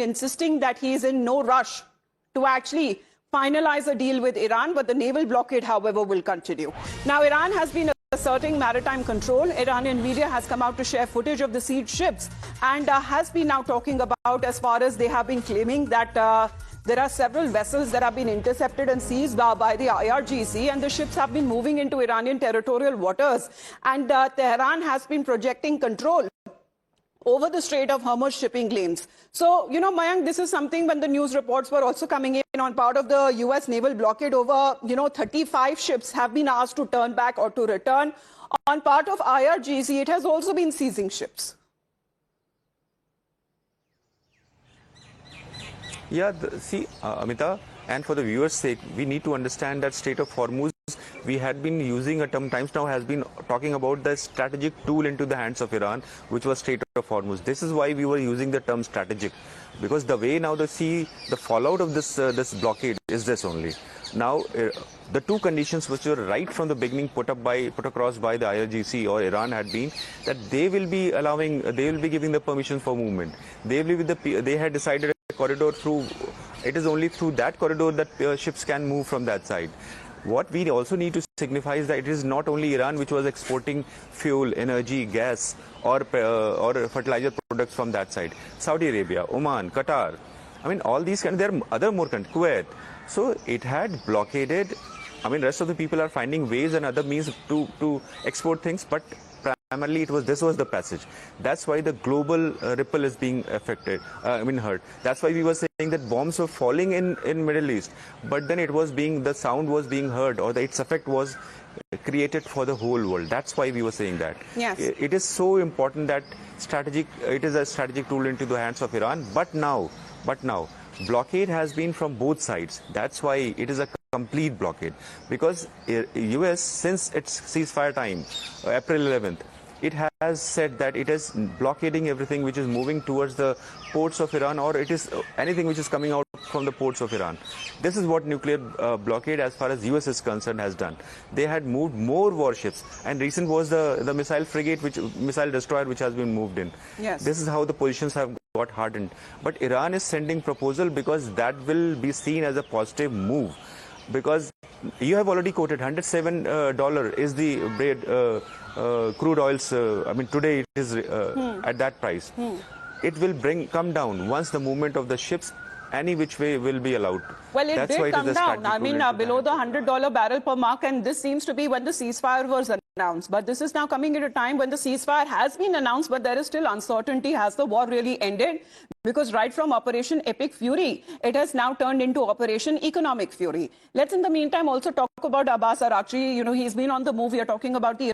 insisting that he is in no rush to actually finalize a deal with Iran, but the naval blockade, however, will continue. Now, Iran has been asserting maritime control. Iranian media has come out to share footage of the siege ships and has been now talking about, as far as they have been claiming, that there are several vessels that have been intercepted and seized by the IRGC, and the ships have been moving into Iranian territorial waters. And Tehran has been projecting control over the Strait of Hormuz shipping lanes. So, Mayank, this is something when the news reports were also coming in on part of the U.S. naval blockade. Over, 35 ships have been asked to turn back or to return. On part of IRGC, it has also been seizing ships. Yeah, see, Amita, and for the viewers' sake, we need to understand that Strait of Hormuz, we had been using a term, times now has been talking about the strategic tool into the hands of Iran, which was Strait of Hormuz. This is why we were using the term strategic, because the way now the fallout of this blockade is this only. Now, the two conditions which were right from the beginning put across by the IRGC or Iran had been that they will be giving the permission for movement. They had decided a corridor through. It is only through that corridor that ships can move from that side. What we also need to signify is that it is not only Iran which was exporting fuel, energy, gas, or fertilizer products from that side. Saudi Arabia, Oman, Qatar. I mean, all these there are other more countries, Kuwait. So it had blockaded. I mean, rest of the people are finding ways and other means to export things, but primarily this was the passage. That's why the global ripple is being affected, hurt. That's why we were saying that bombs were falling in Middle East, but then the sound was being heard, or its effect was created for the whole world. That's why we were saying that. Yes. It is so important that it is a strategic tool into the hands of Iran, but now, blockade has been from both sides. That's why it is a complete blockade, because US, since its ceasefire time, April 11th, it has said that it is blockading everything which is moving towards the ports of Iran, or it is anything which is coming out from the ports of Iran. This is what nuclear blockade, as far as US is concerned, has done. They had moved more warships, and recent was the missile frigate, missile destroyer, which has been moved in. Yes. This is how the positions have got hardened. But Iran is sending proposal because that will be seen as a positive move. Because you have already quoted $107 is the crude oils. Today it is at that price. It will come down once the movement of the ships any which way will be allowed. Well, it did come down. Below the $100 barrel per mark, and this seems to be when the ceasefire was announced. But this is now coming at a time when the ceasefire has been announced, but there is still uncertainty. Has the war really ended? Because right from Operation Epic Fury, it has now turned into Operation Economic Fury. Let's, in the meantime, also talk about Abbas Araghchi. He's been on the move. We are talking about the